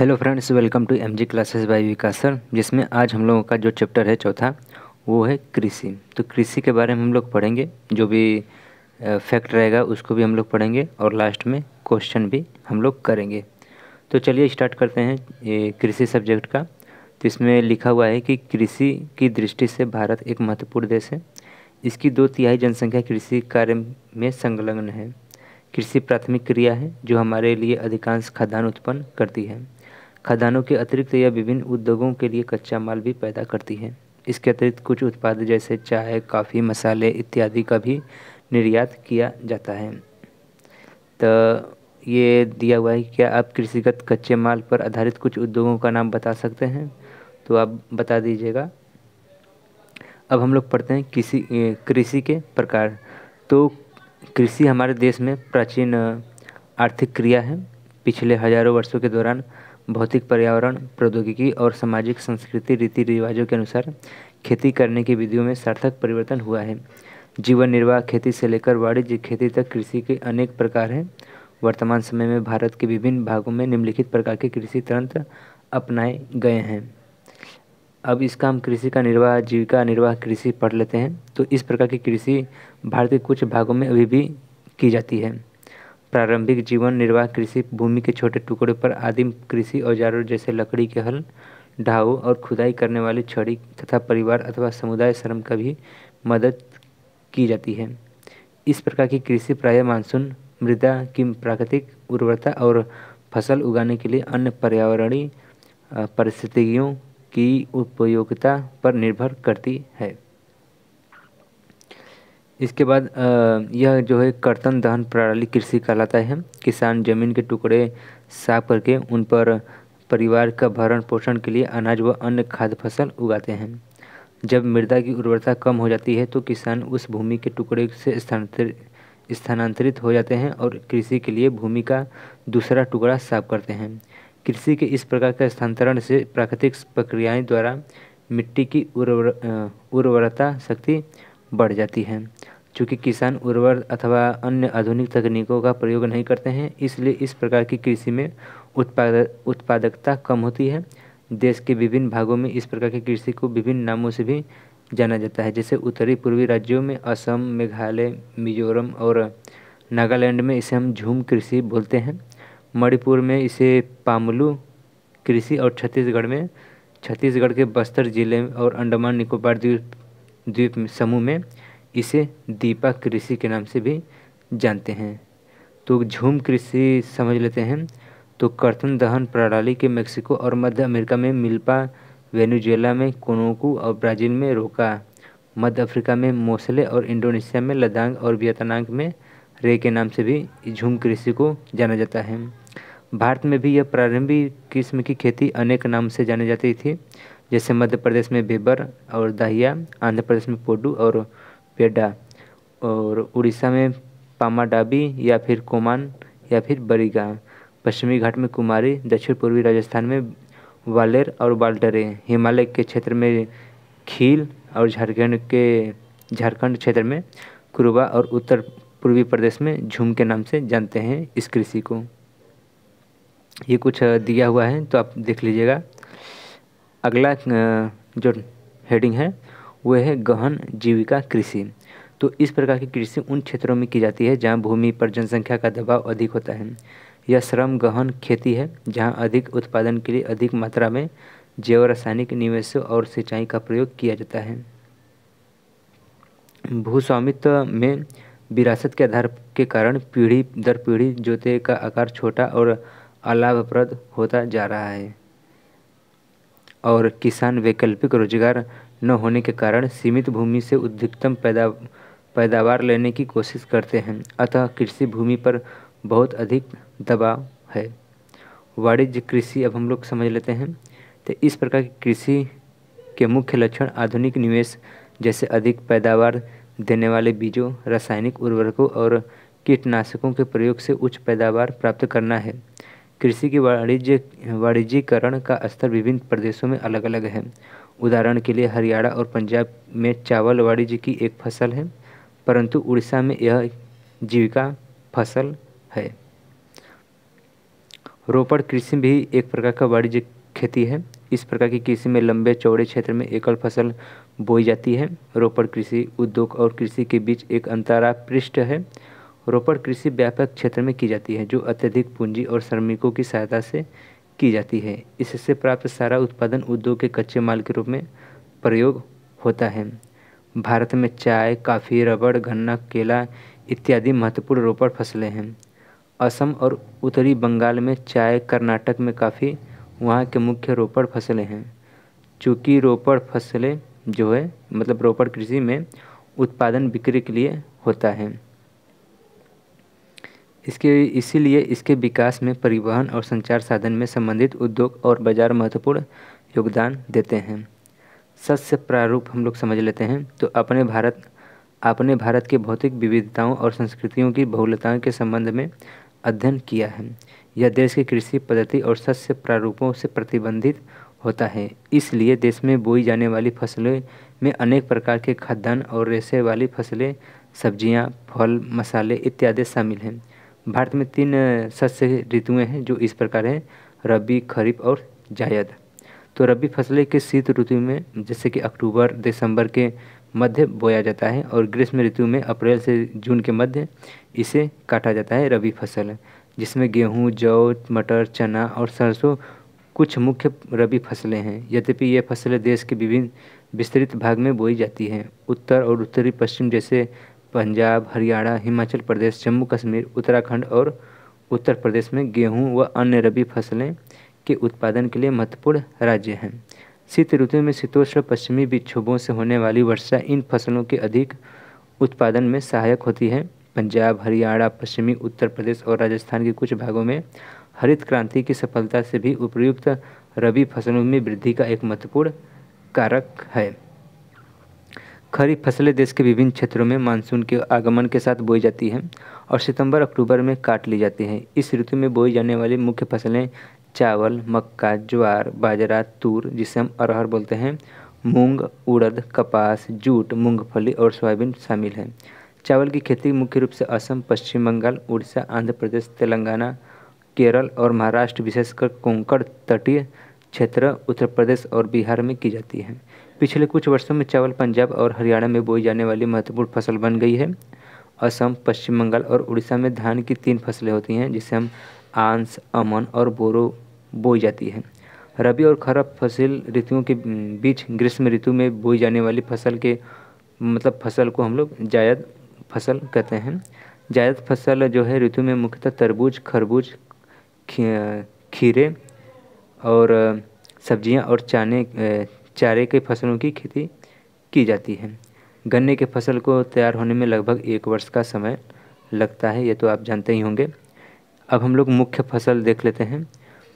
Hello friends, welcome to MG classes by Vikas sir. जिसमें आज हम लोगों का जो चैप्टर है चौथा, वो है कृषि। तो कृषि के बारे में हम लोग पढ़ेंगे। जो भी फैक्ट रहेगा उसको भी हम लोग पढ़ेंगे और लास्ट में क्वेश्चन भी हम लोग करेंगे। तो चलिए स्टार्ट करते हैं ये कृषि सब्जेक्ट का। तो इसमें लिखा हुआ है कि कृषि की दृष्टि से भारत एक महत्वपूर्ण देश है। इसकी 2/3 जनसंख्या कृषि कार्य में संलग्न है। कृषि प्राथमिक क्रिया है जो हमारे लिए अधिकांश खाद्यान्न उत्पन्न करती है। खाद्यान्नों के अतिरिक्त यह विभिन्न उद्योगों के लिए कच्चा माल भी पैदा करती है। इसके अतिरिक्त कुछ उत्पाद जैसे चाय, कॉफ़ी, मसाले इत्यादि का भी निर्यात किया जाता है। तो ये दिया हुआ है कि क्या आप कृषिगत कच्चे माल पर आधारित कुछ उद्योगों का नाम बता सकते हैं? तो आप बता दीजिएगा। अब हम लोग पढ़ते हैं कृषि के प्रकार। तो कृषि हमारे देश में प्राचीन आर्थिक क्रिया है। पिछले हजारों वर्षों के दौरान भौतिक, पर्यावरण, प्रौद्योगिकी और सामाजिक संस्कृति रीति रिवाजों के अनुसार खेती करने की विधियों में सार्थक परिवर्तन हुआ है। जीवन निर्वाह खेती से लेकर वाणिज्य खेती तक कृषि के अनेक प्रकार हैं। वर्तमान समय में भारत के विभिन्न भागों में निम्नलिखित प्रकार के कृषि तंत्र अपनाए गए हैं। अब इसका हम कृषि का निर्वाह, जीविका निर्वाह कृषि पढ़ लेते हैं। तो इस प्रकार की कृषि भारत के कुछ भागों में अभी भी की जाती है। प्रारंभिक जीवन निर्वाह कृषि भूमि के छोटे टुकड़े पर आदिम कृषि औजारों जैसे लकड़ी के हल, ढाऊ और खुदाई करने वाली छड़ी तथा परिवार अथवा समुदाय श्रम का भी मदद की जाती है। इस प्रकार की कृषि प्रायः मानसून, मृदा की प्राकृतिक उर्वरता और फसल उगाने के लिए अन्य पर्यावरणीय परिस्थितियों की उपयोगिता पर निर्भर करती है। इसके बाद यह जो है कर्तन दहन प्रणाली कृषि कहलाता है। किसान जमीन के टुकड़े साफ करके उन पर परिवार का भरण पोषण के लिए अनाज व अन्य खाद्य फसल उगाते हैं। जब मृदा की उर्वरता कम हो जाती है तो किसान उस भूमि के टुकड़े से स्थानांतरित हो जाते हैं और कृषि के लिए भूमि का दूसरा टुकड़ा साफ करते हैं। कृषि के इस प्रकार का स्थानांतरण से प्राकृतिक प्रक्रियाएं द्वारा मिट्टी की उर्वरता शक्ति बढ़ जाती है। चूँकि किसान उर्वर अथवा अन्य आधुनिक तकनीकों का प्रयोग नहीं करते हैं, इसलिए इस प्रकार की कृषि में उत्पादकता कम होती है। देश के विभिन्न भागों में इस प्रकार की कृषि को विभिन्न नामों से भी जाना जाता है। जैसे उत्तरी पूर्वी राज्यों में असम, मेघालय, मिजोरम और नागालैंड में इसे हम झूम कृषि बोलते हैं। मणिपुर में इसे पामलू कृषि और छत्तीसगढ़ के बस्तर जिले और अंडमान निकोबार द्वीप द्वीप समूह में इसे दीपा कृषि के नाम से भी जानते हैं। तो झूम कृषि समझ लेते हैं। तो कर्तन दहन प्रणाली के मेक्सिको और मध्य अमेरिका में मिल्पा, वेनेजुएला में कोनोकू और ब्राज़ील में रोका, मध्य अफ्रीका में मोसले और इंडोनेशिया में लदांग और वियतनाम में रे के नाम से भी झूम कृषि को जाना जाता है। भारत में भी यह प्रारंभिक किस्म की खेती अनेक नाम से जानी जाती थी। जैसे मध्य प्रदेश में बेबर और दाहिया, आंध्र प्रदेश में पोडू और पेडा, और उड़ीसा में पामाडाबी या फिर कोमान या फिर बरिगा, पश्चिमी घाट में कुमारी, दक्षिण पूर्वी राजस्थान में वालेर और बाल्टरे, हिमालय के क्षेत्र में खील और झारखंड क्षेत्र में कुरुबा और उत्तर पूर्वी प्रदेश में झूम के नाम से जानते हैं इस कृषि को। ये कुछ दिया हुआ है तो आप देख लीजिएगा। अगला जो हेडिंग है वो है गहन जीविका कृषि। तो इस प्रकार की कृषि उन क्षेत्रों में की जाती है जहां भूमि पर जनसंख्या का दबाव अधिक होता है। यह श्रम गहन खेती है जहां अधिक उत्पादन के लिए अधिक मात्रा में जैव रासायनिक निवेशों और सिंचाई का प्रयोग किया जाता है। भूस्वामित्व में विरासत के आधार के कारण पीढ़ी दर पीढ़ी जोते का आकार छोटा और अलाभप्रद होता जा रहा है, और किसान वैकल्पिक रोजगार न होने के कारण सीमित भूमि से अधिकतम पैदावार लेने की कोशिश करते हैं। अतः कृषि भूमि पर बहुत अधिक दबाव है। वाणिज्य कृषि अब हम लोग समझ लेते हैं। तो इस प्रकार की कृषि के मुख्य लक्षण आधुनिक निवेश जैसे अधिक पैदावार देने वाले बीजों, रासायनिक उर्वरकों और कीटनाशकों के प्रयोग से उच्च पैदावार प्राप्त करना है। कृषि की वाणिज्यीकरण का स्तर विभिन्न प्रदेशों में अलग अलग है। उदाहरण के लिए हरियाणा और पंजाब में चावल वाणिज्य की एक फसल है, परंतु उड़ीसा में यह जीविका फसल है। रोपड़ कृषि भी एक प्रकार का वाणिज्यिक खेती है। इस प्रकार की कृषि में लंबे चौड़े क्षेत्र में एकल फसल बोई जाती है। रोपड़ कृषि उद्योग और कृषि के बीच एक अंतराल पृष्ठ है। रोपड़ कृषि व्यापक क्षेत्र में की जाती है, जो अत्यधिक पूंजी और श्रमिकों की सहायता से की जाती है। इससे प्राप्त सारा उत्पादन उद्योग के कच्चे माल के रूप में प्रयोग होता है। भारत में चाय, कॉफ़ी, रबड़, गन्ना, केला इत्यादि महत्वपूर्ण रोपड़ फसलें हैं। असम और उत्तरी बंगाल में चाय, कर्नाटक में कॉफ़ी वहाँ के मुख्य रोपड़ फसलें हैं। चूँकि रोपड़ फसलें जो है मतलब रोपड़ कृषि में उत्पादन बिक्री के लिए होता है, इसीलिए इसके विकास में परिवहन और संचार साधन में संबंधित उद्योग और बाजार महत्वपूर्ण योगदान देते हैं। शस्य प्रारूप हम लोग समझ लेते हैं। तो अपने भारत के भौतिक विविधताओं और संस्कृतियों की बहुलताओं के संबंध में अध्ययन किया है। यह देश की कृषि पद्धति और शस्य प्रारूपों से प्रतिबंधित होता है। इसलिए देश में बोई जाने वाली फसलों में अनेक प्रकार के खाद्यान्न और रेशे वाली फसलें, सब्जियां, फल, मसाले इत्यादि शामिल हैं। भारत में 3 शस्य ऋतुएं हैं जो इस प्रकार हैं: रबी, खरीफ और जायद। तो रबी फसलें के शीत ऋतु में जैसे कि अक्टूबर दिसंबर के मध्य बोया जाता है और ग्रीष्म ऋतु में अप्रैल से जून के मध्य इसे काटा जाता है रबी फसल, जिसमें गेहूँ, जौ, मटर, चना और सरसों कुछ मुख्य रबी फसलें हैं। यद्यपि ये फसलें देश के विभिन्न विस्तृत भाग में बोई जाती हैं। उत्तर और उत्तरी पश्चिम जैसे पंजाब, हरियाणा, हिमाचल प्रदेश, जम्मू कश्मीर, उत्तराखंड और उत्तर प्रदेश में गेहूँ व अन्य रबी फसलें के उत्पादन के लिए महत्वपूर्ण राज्य हैं। शीत ऋतु में शीतोष्ण पश्चिमी विक्षोभों से होने वाली वर्षा इन फसलों के अधिक उत्पादन में सहायक होती है। पंजाब, हरियाणा, पश्चिमी उत्तर प्रदेश और राजस्थान के कुछ भागों में हरित क्रांति की सफलता से भी उपयुक्त रबी फसलों में वृद्धि का एक महत्वपूर्ण कारक है। खरीफ फसलें देश के विभिन्न क्षेत्रों में मानसून के आगमन के साथ बोई जाती हैं और सितंबर अक्टूबर में काट ली जाती हैं। इस ऋतु में बोई जाने वाली मुख्य फसलें चावल, मक्का, ज्वार, बाजरा, तूर जिसे हम अरहर बोलते हैं, मूंग, उड़द, कपास, जूट, मूंगफली और सोयाबीन शामिल हैं। चावल की खेती मुख्य रूप से असम, पश्चिम बंगाल, उड़ीसा, आंध्र प्रदेश, तेलंगाना, केरल और महाराष्ट्र, विशेषकर कोंकण तटीय क्षेत्र, उत्तर प्रदेश और बिहार में की जाती है। पिछले कुछ वर्षों में चावल पंजाब और हरियाणा में बोई जाने वाली महत्वपूर्ण फसल बन गई है। असम, पश्चिम बंगाल और उड़ीसा में धान की 3 फसलें होती हैं जिसे हम आंश, अमन और बोरो बोई जाती है। रबी और खरीफ फसल ऋतुओं के बीच ग्रीष्म ऋतु में बोई जाने वाली फसल को हम लोग जायद फसल कहते हैं। जायद फसल जो है ऋतु में मुख्यतः तरबूज, खरबूज, खीरे और सब्जियां और चारे के फसलों की खेती की जाती है। गन्ने के फसल को तैयार होने में लगभग 1 वर्ष का समय लगता है, ये तो आप जानते ही होंगे। अब हम लोग मुख्य फसल देख लेते हैं।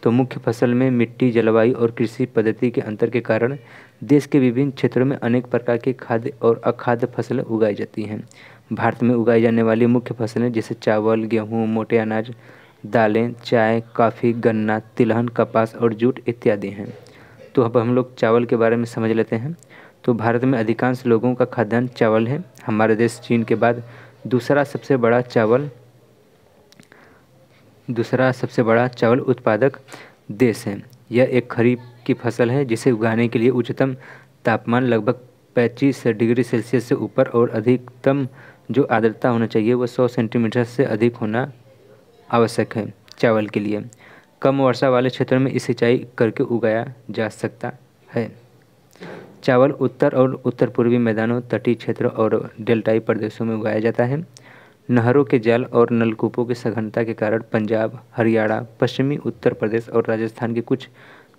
तो मुख्य फसल में मिट्टी, जलवायु और कृषि पद्धति के अंतर के कारण देश के विभिन्न क्षेत्रों में अनेक प्रकार के खाद्य और अखाद्य फसलें उगाई जाती हैं। भारत में उगाई जाने वाली मुख्य फसलें जैसे चावल, गेहूँ, मोटे अनाज, दालें, चाय, कॉफ़ी, गन्ना, तिलहन, कपास और जूट इत्यादि हैं। तो अब हम लोग चावल के बारे में समझ लेते हैं। तो भारत में अधिकांश लोगों का खाद्यान्न चावल है। हमारे देश चीन के बाद दूसरा सबसे बड़ा चावल उत्पादक देश है। यह एक खरीफ की फसल है जिसे उगाने के लिए उच्चतम तापमान लगभग 25 डिग्री सेल्सियस से ऊपर और अधिकतम जो आर्द्रता होना चाहिए वह 100 सेंटीमीटर से अधिक होना आवश्यक है। चावल के लिए कम वर्षा वाले क्षेत्रों में इसे सिंचाई करके उगाया जा सकता है। चावल उत्तर और उत्तर पूर्वी मैदानों, तटीय क्षेत्रों और डेल्टाई प्रदेशों में उगाया जाता है। नहरों के जल और नलकूपों की सघनता के कारण पंजाब, हरियाणा, पश्चिमी उत्तर प्रदेश और राजस्थान के कुछ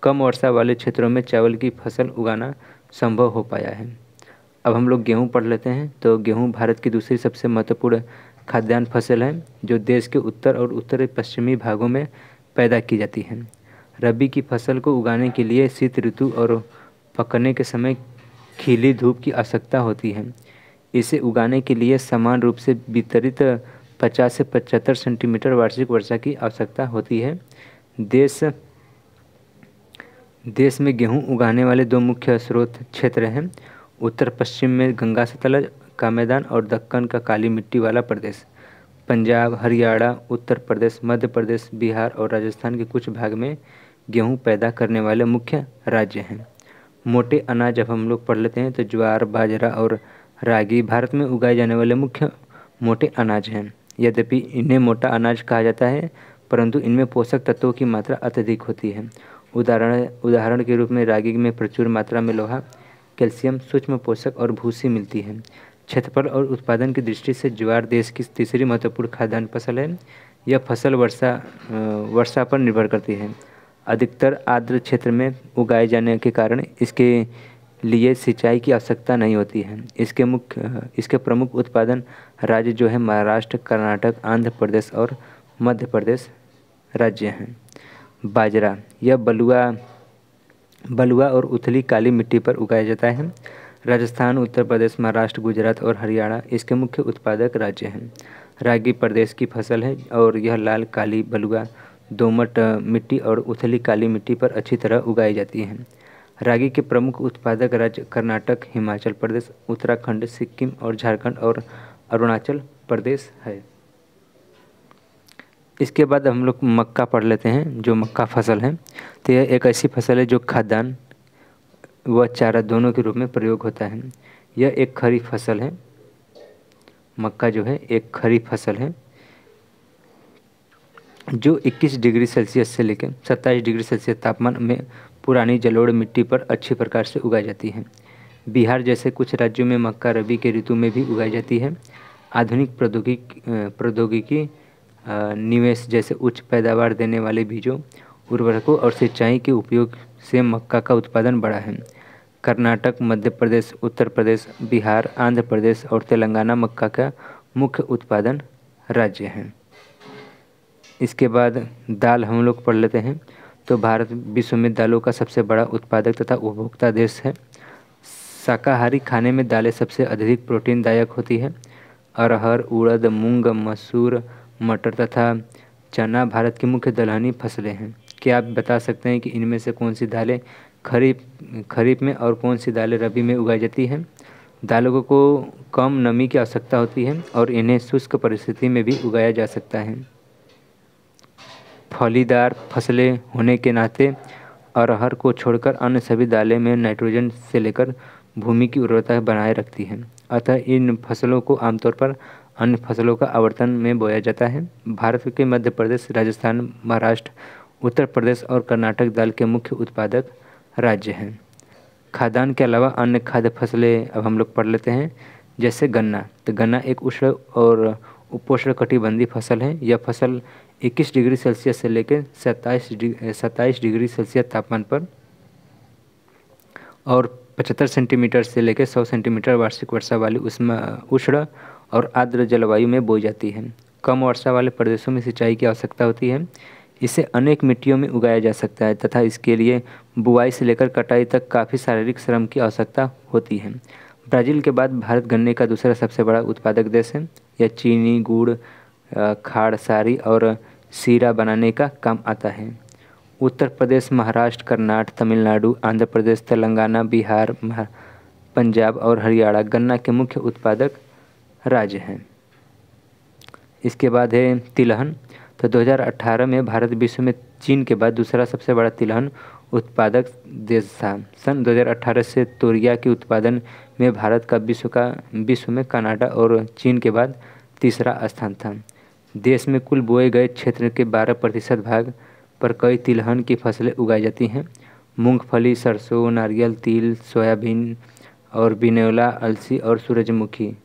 कम वर्षा वाले क्षेत्रों में चावल की फसल उगाना संभव हो पाया है। अब हम लोग गेहूँ पढ़ लेते हैं। तो गेहूँ भारत की दूसरी सबसे महत्वपूर्ण खाद्यान्न फसल है जो देश के उत्तर और उत्तर पश्चिमी भागों में पैदा की जाती है। रबी की फसल को उगाने के लिए शीत ऋतु और पकने के समय खिली धूप की आवश्यकता होती है। इसे उगाने के लिए समान रूप से वितरित 50 से 75 सेंटीमीटर वार्षिक वर्षा की आवश्यकता होती है। देश में गेहूं उगाने वाले 2 मुख्य स्रोत क्षेत्र हैं। उत्तर पश्चिम में गंगा सतलज का मैदान और दक्कन का काली मिट्टी वाला प्रदेश। पंजाब, हरियाणा, उत्तर प्रदेश, मध्य प्रदेश, बिहार और राजस्थान के कुछ भाग में गेहूँ पैदा करने वाले मुख्य राज्य हैं। मोटे अनाज अब हम लोग पढ़ लेते हैं, तो ज्वार, बाजरा और रागी भारत में उगाए जाने वाले मुख्य मोटे अनाज हैं। यद्यपि इन्हें मोटा अनाज कहा जाता है, परंतु इनमें पोषक तत्वों की मात्रा अत्यधिक होती है। उदाहरण के रूप में रागी में प्रचुर मात्रा में लोहा, कैल्शियम, सूक्ष्म पोषक और भूसी मिलती है। क्षेत्रफल और उत्पादन की दृष्टि से ज्वार देश की तीसरी महत्वपूर्ण खाद्यान्न फसल है। यह फसल वर्षा पर निर्भर करती है। अधिकतर आर्द्र क्षेत्र में उगाए जाने के कारण इसके लिए सिंचाई की आवश्यकता नहीं होती है। इसके प्रमुख उत्पादन राज्य जो है महाराष्ट्र, कर्नाटक, आंध्र प्रदेश और मध्य प्रदेश राज्य हैं। बाजरा यह बलुआ और उथली काली मिट्टी पर उगाया जाता है। राजस्थान, उत्तर प्रदेश, महाराष्ट्र, गुजरात और हरियाणा इसके मुख्य उत्पादक राज्य हैं। रागी प्रदेश की फसल है और यह लाल, काली, बलुआ, दोमट मिट्टी और उथली काली मिट्टी पर अच्छी तरह उगाई जाती है। रागी के प्रमुख उत्पादक राज्य कर्नाटक, हिमाचल प्रदेश, उत्तराखंड, सिक्किम और झारखंड और अरुणाचल प्रदेश है। इसके बाद हम लोग मक्का पढ़ लेते हैं। जो मक्का फसल है, तो यह एक ऐसी फसल है जो खाद्यान्न व चारा दोनों के रूप में प्रयोग होता है। यह एक खरीफ फसल है। मक्का जो है एक खरीफ फसल है जो 21 डिग्री सेल्सियस से लेकर 27 डिग्री सेल्सियस तापमान में पुरानी जलोढ़ मिट्टी पर अच्छी प्रकार से उगाई जाती है। बिहार जैसे कुछ राज्यों में मक्का रबी के ऋतु में भी उगाई जाती है। आधुनिक प्रौद्योगिकी निवेश जैसे उच्च पैदावार देने वाले बीजों, उर्वरकों और सिंचाई के उपयोग से मक्का का उत्पादन बढ़ा है। कर्नाटक, मध्य प्रदेश, उत्तर प्रदेश, बिहार, आंध्र प्रदेश और तेलंगाना मक्का का मुख्य उत्पादन राज्य हैं। इसके बाद दाल हम लोग पढ़ लेते हैं। तो भारत विश्व में दालों का सबसे बड़ा उत्पादक तथा उपभोक्ता देश है। शाकाहारी खाने में दालें सबसे अधिक प्रोटीनदायक होती है। अरहर, उड़द, मूंग, मसूर, मटर तथा चना भारत की मुख्य दलहनी फसलें हैं। क्या आप बता सकते हैं कि इनमें से कौन सी दालें खरीफ में और कौन सी दालें रबी में उगाई जाती हैं? दालों को कम नमी की आवश्यकता होती है और इन्हें शुष्क परिस्थिति में भी उगाया जा सकता है। फलीदार फसलें होने के नाते अरहर को छोड़कर अन्य सभी दालें में नाइट्रोजन से लेकर भूमि की उर्वरता बनाए रखती हैं। अतः इन फसलों को आमतौर पर अन्य फसलों का आवर्तन में बोया जाता है। भारत के मध्य प्रदेश, राजस्थान, महाराष्ट्र, उत्तर प्रदेश और कर्नाटक दाल के मुख्य उत्पादक राज्य हैं। खाद्यान्न के अलावा अन्य खाद्य फसलें अब हम लोग पढ़ लेते हैं, जैसे गन्ना। तो गन्ना एक उष्ण और उपोष्णकटिबंधीय फसल है। यह फसल 21 डिग्री सेल्सियस से लेकर 27 डिग्री सेल्सियस तापमान पर और 75 सेंटीमीटर से लेकर 100 सेंटीमीटर वार्षिक वर्षा वाली उष्ण और आर्द्र जलवायु में बोई जाती है। कम वर्षा वाले प्रदेशों में सिंचाई की आवश्यकता होती है। इसे अनेक मिट्टियों में उगाया जा सकता है तथा इसके लिए बुआई से लेकर कटाई तक काफ़ी शारीरिक श्रम की आवश्यकता होती है। ब्राज़ील के बाद भारत गन्ने का दूसरा सबसे बड़ा उत्पादक देश है। यह चीनी, गुड़, खाड़, सारी और शीरा बनाने का काम आता है। उत्तर प्रदेश, महाराष्ट्र, कर्नाटक, तमिलनाडु, आंध्र प्रदेश, तेलंगाना, बिहार, पंजाब और हरियाणा गन्ना के मुख्य उत्पादक राज्य हैं। इसके बाद है तिलहन। तो 2018 में भारत विश्व में चीन के बाद दूसरा सबसे बड़ा तिलहन उत्पादक देश था। सन 2018 से तोरिया के उत्पादन में भारत का विश्व में कनाडा और चीन के बाद तीसरा स्थान था। देश में कुल बोए गए क्षेत्र के 12% भाग पर कई तिलहन की फसलें उगाई जाती हैं। मूंगफली, सरसों, नारियल, तिल, सोयाबीन और बिनौला, अलसी और सूरजमुखी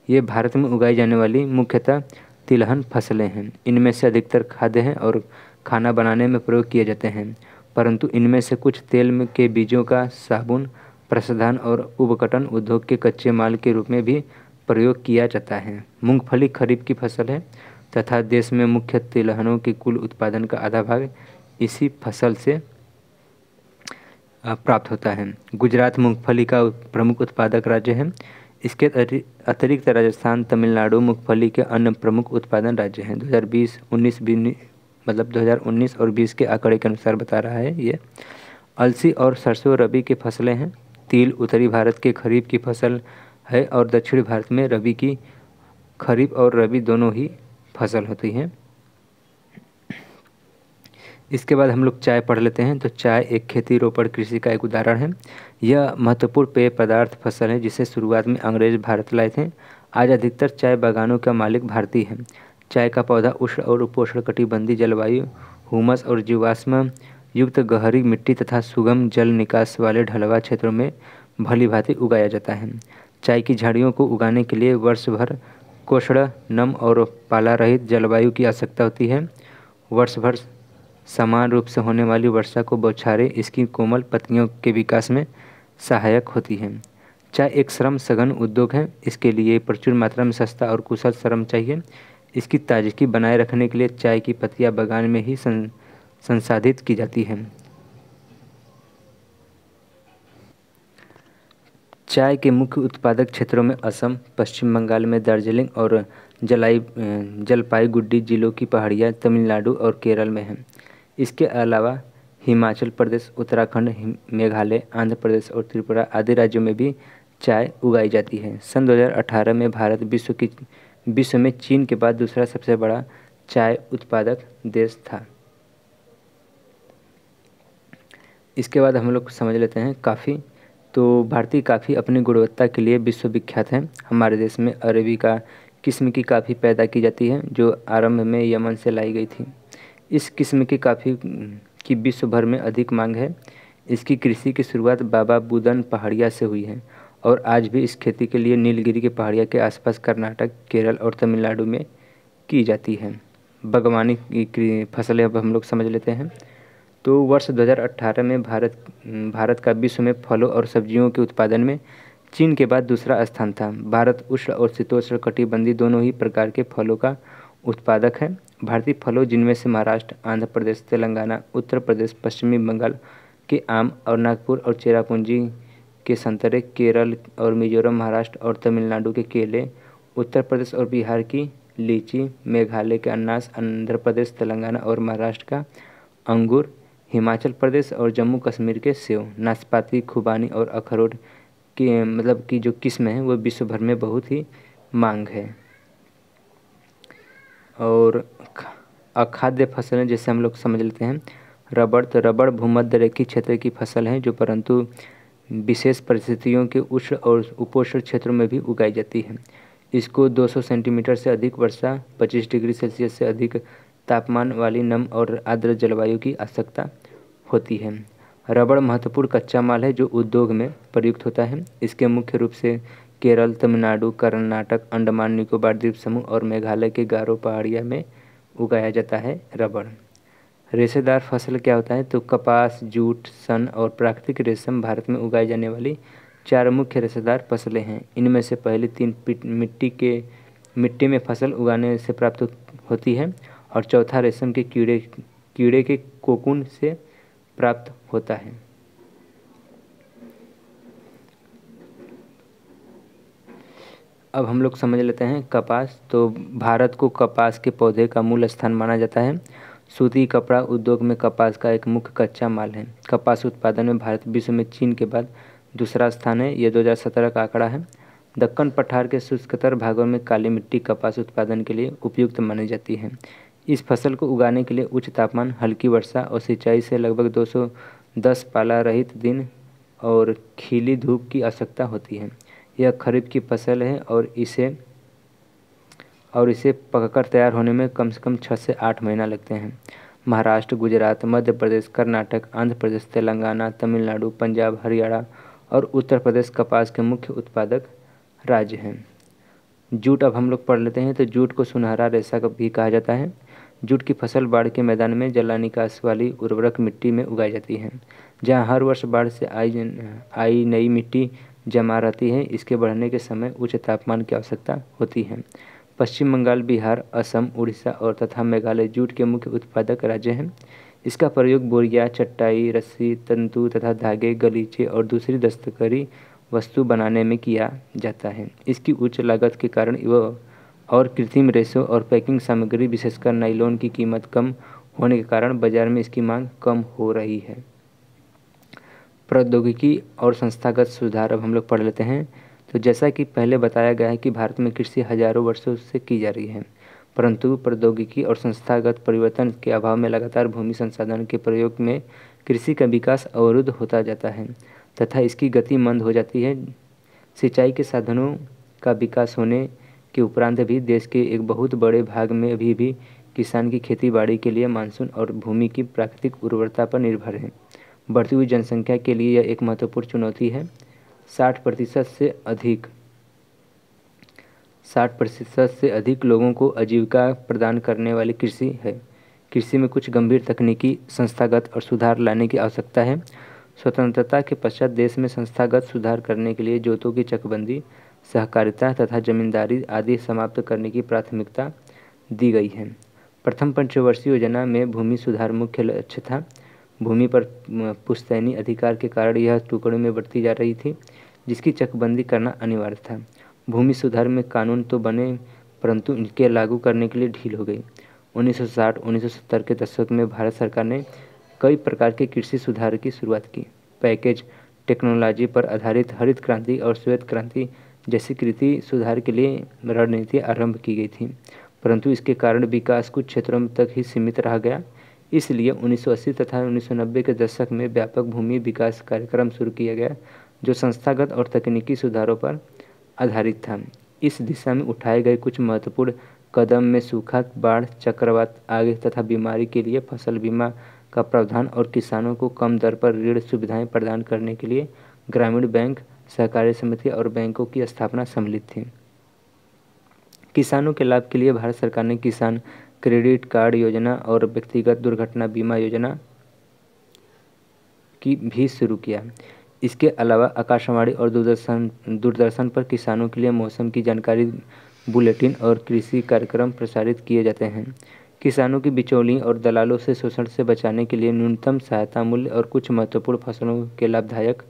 ये भारत में उगाई जाने वाली मुख्यतः तिलहन फसलें हैं। इनमें से अधिकतर खाद्य हैं और खाना बनाने में प्रयोग किए जाते हैं, परंतु इनमें से कुछ तेल के बीजों का साबुन, प्रसाधन और उपकरण उद्योग के कच्चे माल के रूप में भी प्रयोग किया जाता है। मूंगफली खरीफ की फसल है तथा देश में मुख्य तिलहनों के कुल उत्पादन का आधा भाग इसी फसल से प्राप्त होता है। गुजरात मूंगफली का प्रमुख उत्पादक राज्य है। इसके अतिरिक्त राजस्थान, तमिलनाडु मूंगफली के अन्य प्रमुख उत्पादन राज्य हैं। 2019 और 20 के आंकड़े के अनुसार बता रहा है ये। अलसी और सरसों रबी की फसलें हैं। तिल उत्तरी भारत के खरीफ की फसल है और दक्षिण भारत में खरीफ और रबी दोनों ही फसल होती है। इसके बाद हम लोग चाय पढ़ लेते हैं। तो चाय एक खेती रोपण कृषि का एक उदाहरण है। यह महत्वपूर्ण पेय पदार्थ फसल है जिसे शुरुआत में अंग्रेज भारत लाए थे। आज अधिकतर चाय बागानों का मालिक भारतीय है। चाय का पौधा उष्ण और उपोष्णकटिबंधीय जलवायु, हुमस और जीवाश्म युक्त गहरी मिट्टी तथा सुगम जल निकास वाले ढलवां क्षेत्रों में भली भांति उगाया जाता है। चाय की झाड़ियों को उगाने के लिए वर्ष भर कोष्ण, नम और पाला रहित जलवायु की आवश्यकता होती है। वर्ष भर समान रूप से होने वाली वर्षा को बौछारें इसकी कोमल पत्तियों के विकास में सहायक होती हैं। चाय एक श्रम सघन उद्योग है। इसके लिए प्रचुर मात्रा में सस्ता और कुशल श्रम चाहिए। इसकी ताजगी बनाए रखने के लिए चाय की पत्तियां बागान में ही संसाधित की जाती हैं। चाय के मुख्य उत्पादक क्षेत्रों में असम, पश्चिम बंगाल में दार्जिलिंग और जलपाईगुड़ी जिलों की पहाड़ियाँ, तमिलनाडु और केरल में हैं। इसके अलावा हिमाचल प्रदेश, उत्तराखंड, मेघालय, आंध्र प्रदेश और त्रिपुरा आदि राज्यों में भी चाय उगाई जाती है। सन 2018 में भारत विश्व में चीन के बाद दूसरा सबसे बड़ा चाय उत्पादक देश था। इसके बाद हम लोग समझ लेते हैं कॉफ़ी। तो भारतीय कॉफ़ी अपनी गुणवत्ता के लिए विश्वविख्यात है। हमारे देश में अरेबिका किस्म की कॉफ़ी पैदा की जाती है जो आरंभ में यमन से लाई गई थी। इस किस्म की कॉफ़ी की विश्व भर में अधिक मांग है। इसकी कृषि की शुरुआत बाबा बुदन पहाड़िया से हुई है और आज भी इस खेती के लिए नीलगिरी की पहाड़िया के आसपास कर्नाटक, केरल और तमिलनाडु में की जाती है। बागवानी की फसलें अब हम लोग समझ लेते हैं। तो वर्ष 2018 में भारत का विश्व में फलों और सब्जियों के उत्पादन में चीन के बाद दूसरा स्थान था। भारत उष्ण और शीतोष्ण कटिबंधीय दोनों ही प्रकार के फलों का उत्पादक है। भारतीय फलों जिनमें से महाराष्ट्र, आंध्र प्रदेश, तेलंगाना, उत्तर प्रदेश, पश्चिमी बंगाल के आम और नागपुर और चेरापूंजी के संतरे, केरल और मिजोरम, महाराष्ट्र और तमिलनाडु के केले, उत्तर प्रदेश और बिहार की लीची, मेघालय के अनानास, आंध्र प्रदेश, तेलंगाना और महाराष्ट्र का अंगूर, हिमाचल प्रदेश और जम्मू कश्मीर के सेब, नाशपाती, खुबानी और अखरोट की जो किस्म है वो विश्व भर में बहुत ही मांग है। और अखाद्य फसलें जैसे हम लोग समझ लेते हैं रबड़। तो रबड़ भूमध्य रेखीय क्षेत्र की फसल है जो परंतु विशेष परिस्थितियों के उष्ण और उपोष्ण क्षेत्रों में भी उगाई जाती है। इसको 200 सेंटीमीटर से अधिक वर्षा, 25 डिग्री सेल्सियस से अधिक तापमान वाली नम और आर्द्र जलवायु की आवश्यकता होती है। रबड़ महत्वपूर्ण कच्चा माल है जो उद्योग में प्रयुक्त होता है। इसके मुख्य रूप से केरल, तमिलनाडु, कर्नाटक, अंडमान निकोबार द्वीप समूह और मेघालय के गारो पहाड़िया में उगाया जाता है रबड़। रेशेदार फसल क्या होता है? तो कपास, जूट, सन और प्राकृतिक रेशम भारत में उगाई जाने वाली 4 मुख्य रेशेदार फसलें हैं। इनमें से पहली 3 मिट्टी में फसल उगाने से प्राप्त होती है और चौथा रेशम के कीड़े के कोकून से प्राप्त होता है। अब हम लोग समझ लेते हैं कपास। तो भारत को कपास के पौधे का मूल स्थान माना जाता है। सूती कपड़ा उद्योग में कपास का एक मुख्य कच्चा माल है। कपास उत्पादन में भारत विश्व में चीन के बाद दूसरा स्थान है। यह 2017 का आंकड़ा है। दक्कन पठार के शुष्कतर भागों में काली मिट्टी कपास उत्पादन के लिए उपयुक्त मानी जाती है। इस फसल को उगाने के लिए उच्च तापमान, हल्की वर्षा और सिंचाई से लगभग 210 पाला रहित दिन और खिली धूप की आवश्यकता होती है। यह खरीफ की फसल है और इसे पककर तैयार होने में कम से कम 6 से 8 महीना लगते हैं। महाराष्ट्र, गुजरात, मध्य प्रदेश, कर्नाटक, आंध्र प्रदेश, तेलंगाना, तमिलनाडु, पंजाब, हरियाणा और उत्तर प्रदेश कपास के मुख्य उत्पादक राज्य हैं। जूट अब हम लोग पढ़ लेते हैं। तो जूट को सुनहरा रेशा भी कहा जाता है। जूट की फसल बाढ़ के मैदान में जलानिकास वाली उर्वरक मिट्टी में उगाई जाती है जहाँ हर वर्ष बाढ़ से आई नई मिट्टी जमा रहती है। इसके बढ़ने के समय उच्च तापमान की आवश्यकता होती है। पश्चिम बंगाल, बिहार, असम, उड़ीसा और तथा मेघालय जूट के मुख्य उत्पादक राज्य हैं। इसका प्रयोग बोरिया, चटाई, रस्सी, तंतु तथा धागे, गलीचे और दूसरी दस्तकारी वस्तु बनाने में किया जाता है। इसकी उच्च लागत के कारण और कृत्रिम रेशों और पैकिंग सामग्री विशेषकर नायलॉन की कीमत कम होने के कारण बाजार में इसकी मांग कम हो रही है। प्रौद्योगिकी और संस्थागत सुधार अब हम लोग पढ़ लेते हैं। तो जैसा कि पहले बताया गया है कि भारत में कृषि हजारों वर्षों से की जा रही है। परंतु प्रौद्योगिकी और संस्थागत परिवर्तन के अभाव में लगातार भूमि संसाधन के प्रयोग में कृषि का विकास अवरुद्ध होता जाता है तथा इसकी गति मंद हो जाती है। सिंचाई के साधनों का विकास होने के उपरांत भी देश के एक बहुत बड़े भाग में अभी भी किसान की खेती बाड़ी के लिए मानसून और भूमि की प्राकृतिक उर्वरता पर निर्भर है। बढ़ती हुई जनसंख्या के लिए यह एक महत्वपूर्ण चुनौती है। 60% से अधिक 60% से अधिक लोगों को आजीविका प्रदान करने वाली कृषि है। कृषि में कुछ गंभीर तकनीकी संस्थागत और सुधार लाने की आवश्यकता है। स्वतंत्रता के पश्चात देश में संस्थागत सुधार करने के लिए जोतों की चकबंदी, सहकारिता तथा जमींदारी आदि समाप्त करने की प्राथमिकता दी गई है। प्रथम पंचवर्षीय योजना में भूमि सुधार मुख्य लक्ष्य था। भूमि पर पुश्तैनी अधिकार के कारण यह टुकड़ों में बढ़ती जा रही थी, जिसकी चकबंदी करना अनिवार्य था। भूमि सुधार में कानून तो बने परंतु इनके लागू करने के लिए ढील हो गई। 1960-1970 के दशक में भारत सरकार ने कई प्रकार के कृषि सुधार की शुरुआत की। पैकेज टेक्नोलॉजी पर आधारित हरित क्रांति और श्वेत क्रांति जैसी कृषि सुधार के लिए रणनीति आरंभ की गई थी, परंतु इसके कारण विकास कुछ क्षेत्रों तक ही सीमित रह गया। इसलिए 1980 तथा 1990 के दशक में व्यापक भूमि विकास कार्यक्रम शुरू किया गया, जो संस्थागत और तकनीकी सुधारों पर आधारित था। इस दिशा में उठाए गए कुछ महत्वपूर्ण कदम में सूखा, बाढ़, चक्रवात, आग तथा बीमारी के लिए फसल बीमा का प्रावधान और किसानों को कम दर पर ऋण सुविधाएं प्रदान करने के लिए ग्रामीण बैंक, सहकारी समिति और बैंकों की स्थापना सम्मिलित थी। किसानों के लाभ के लिए भारत सरकार ने किसान क्रेडिट कार्ड योजना और व्यक्तिगत दुर्घटना बीमा योजना की भी शुरू किया। इसके अलावा आकाशवाणी और दूरदर्शन पर किसानों के लिए मौसम की जानकारी बुलेटिन और कृषि कार्यक्रम प्रसारित किए जाते हैं। किसानों की बिचौलियों और दलालों से शोषण से बचाने के लिए न्यूनतम सहायता मूल्य और कुछ महत्वपूर्ण फसलों के लाभदायक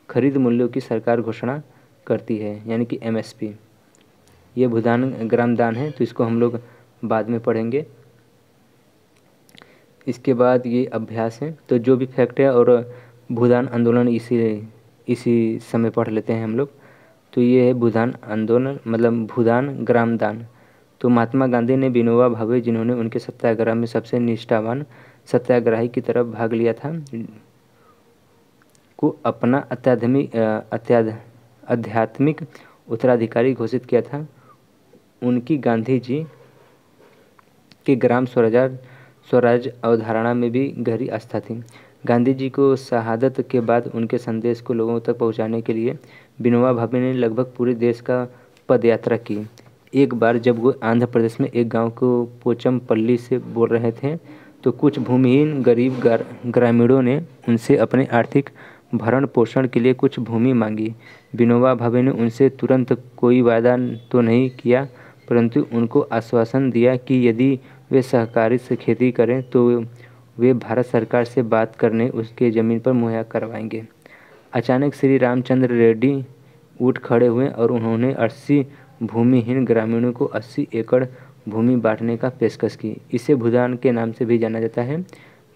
खरीद मूल्यों की सरकार घोषणा करती है, यानी कि MSP। ये भूदान ग्रामदान है, तो इसको हम लोग बाद में पढ़ेंगे। इसके बाद ये अभ्यास है, तो जो भी फैक्ट है और भूदान आंदोलन इसी समय पढ़ लेते हैं हम लोग। तो ये है भूदान आंदोलन, मतलब भूदान ग्रामदान। तो महात्मा गांधी ने विनोबा भावे, जिन्होंने उनके सत्याग्रह में सबसे निष्ठावान सत्याग्रही की तरफ भाग लिया था, को अपना आध्यात्मिक उत्तराधिकारी घोषित किया था। उनकी गांधी जी के ग्राम स्वराज अवधारणा में भी गहरी आस्था थी। गांधी जी को शहादत के बाद उनके संदेश को लोगों तक पहुंचाने के लिए विनोबा भावे ने लगभग पूरे देश का पदयात्रा की। एक बार जब वो आंध्र प्रदेश में एक गांव को पोचमपल्ली से बोल रहे थे, तो कुछ भूमिहीन गरीब ग्रामीणों ने उनसे अपने आर्थिक भरण पोषण के लिए कुछ भूमि मांगी। विनोबा भावे ने उनसे तुरंत कोई वादा तो नहीं किया, परंतु उनको आश्वासन दिया कि यदि वे सहकारी से खेती करें तो वे भारत सरकार से बात करने उसके ज़मीन पर मुहैया करवाएंगे। अचानक श्री रामचंद्र रेड्डी उठ खड़े हुए और उन्होंने 80 भूमिहीन ग्रामीणों को 80 एकड़ भूमि बांटने का पेशकश की। इसे भूदान के नाम से भी जाना जाता है।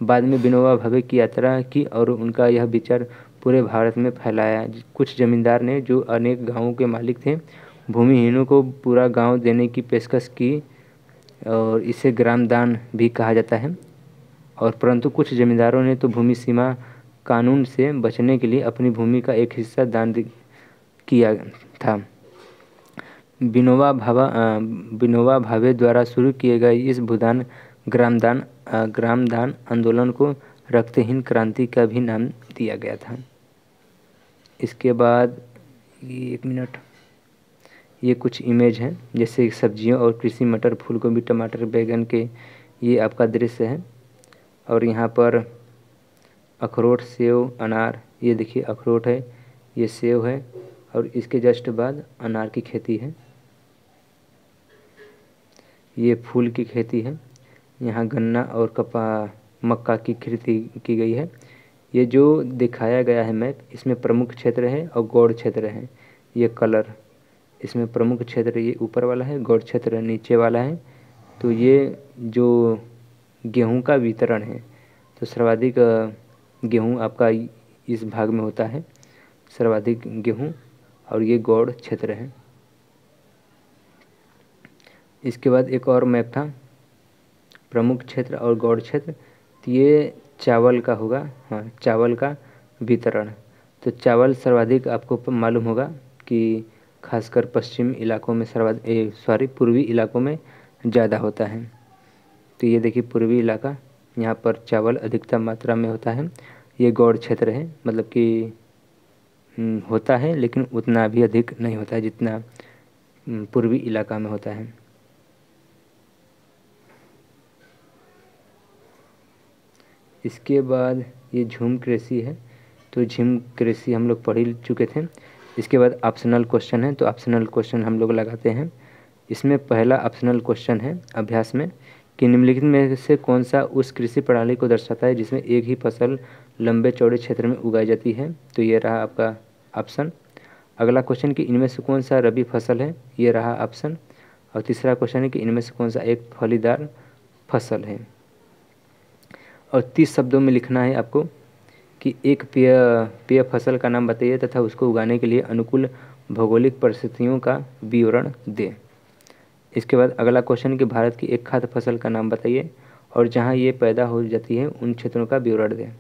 बाद में विनोबा भावे की यात्रा की और उनका यह विचार पूरे भारत में फैलाया। कुछ जमींदार ने, जो अनेक गांवों के मालिक थे, भूमिहीनों को पूरा गांव देने की पेशकश की और इसे ग्रामदान भी कहा जाता है। और परंतु कुछ जमींदारों ने तो भूमि सीमा कानून से बचने के लिए अपनी भूमि का एक हिस्सा दान किया था। विनोबा भावे द्वारा शुरू किए गए इस भूदान ग्रामदान आंदोलन को रक्तहीन क्रांति का भी नाम दिया गया था। इसके बाद एक मिनट, ये कुछ इमेज हैं, जैसे सब्जियों और कृषि, मटर, फूलगोभी, टमाटर, बैगन के ये आपका दृश्य है। और यहाँ पर अखरोट, सेव, अनार, ये देखिए अखरोट है, ये सेव है और इसके जस्ट बाद अनार की खेती है। ये फूल की खेती है। यहाँ गन्ना और मक्का की खेती की गई है। ये जो दिखाया गया है मैप, इसमें प्रमुख क्षेत्र है और गौड़ क्षेत्र है। ये कलर, इसमें प्रमुख क्षेत्र ये ऊपर वाला है, गौड़ क्षेत्र नीचे वाला है। तो ये जो गेहूं का वितरण है, तो सर्वाधिक गेहूं आपका इस भाग में होता है, सर्वाधिक गेहूं, और ये गौड़ क्षेत्र है। इसके बाद एक और मैप था, प्रमुख क्षेत्र और गौड़ क्षेत्र। तो ये चावल का होगा, हाँ चावल का वितरण। तो चावल सर्वाधिक आपको मालूम होगा कि खासकर पश्चिम इलाकों में पूर्वी इलाकों में ज़्यादा होता है। तो ये देखिए पूर्वी इलाका, यहाँ पर चावल अधिकतम मात्रा में होता है। ये गौड़ क्षेत्र है, मतलब कि होता है लेकिन उतना भी अधिक नहीं होता है जितना पूर्वी इलाका में होता है। इसके बाद ये झूम कृषि है। तो झूम कृषि हम लोग पढ़ ही चुके थे। इसके बाद ऑप्शनल क्वेश्चन है, तो ऑप्शनल क्वेश्चन हम लोग लगाते हैं। इसमें पहला ऑप्शनल क्वेश्चन है अभ्यास में कि निम्नलिखित में से कौन सा उस कृषि प्रणाली को दर्शाता है जिसमें एक ही फसल लंबे चौड़े क्षेत्र में उगाई जाती है। तो ये रहा आपका ऑप्शन। अगला क्वेश्चन कि इनमें से कौन सा रबी फसल है, ये रहा ऑप्शन। और तीसरा क्वेश्चन है कि इनमें से कौन सा एक फलीदार फसल है। और 30 शब्दों में लिखना है आपको कि एक पेय फसल का नाम बताइए तथा उसको उगाने के लिए अनुकूल भौगोलिक परिस्थितियों का विवरण दें। इसके बाद अगला क्वेश्चन कि भारत की एक खाद्य फसल का नाम बताइए और जहां ये पैदा हो जाती है उन क्षेत्रों का विवरण दें।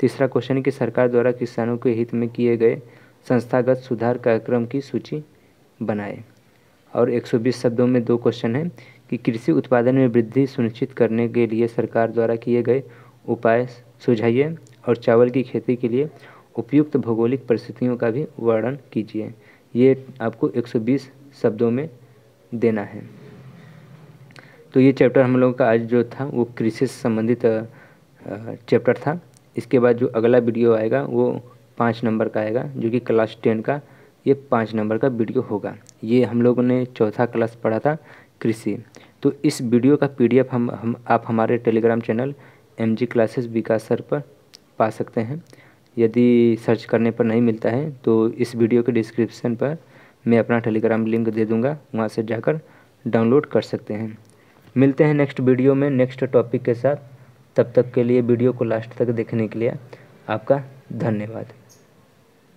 तीसरा क्वेश्चन कि सरकार द्वारा किसानों के हित में किए गए संस्थागत सुधार कार्यक्रम की सूची बनाए। और 120 शब्दों में 2 क्वेश्चन हैं कि कृषि उत्पादन में वृद्धि सुनिश्चित करने के लिए सरकार द्वारा किए गए उपाय सुझाइए और चावल की खेती के लिए उपयुक्त भौगोलिक परिस्थितियों का भी वर्णन कीजिए। ये आपको 120 शब्दों में देना है। तो ये चैप्टर हम लोगों का आज जो था वो कृषि से संबंधित चैप्टर था। इसके बाद जो अगला वीडियो आएगा वो 5 नंबर का आएगा, जो कि क्लास 10 का ये 5 नंबर का वीडियो होगा। ये हम लोगों ने चौथा क्लास पढ़ा था कृषि। तो इस वीडियो का PDF आप हमारे टेलीग्राम चैनल MG क्लासेस विकास सर पर पा सकते हैं। यदि सर्च करने पर नहीं मिलता है तो इस वीडियो के डिस्क्रिप्शन पर मैं अपना टेलीग्राम लिंक दे दूँगा, वहाँ से जाकर डाउनलोड कर सकते हैं। मिलते हैं नेक्स्ट वीडियो में नेक्स्ट टॉपिक के साथ। तब तक के लिए वीडियो को लास्ट तक देखने के लिए आपका धन्यवाद।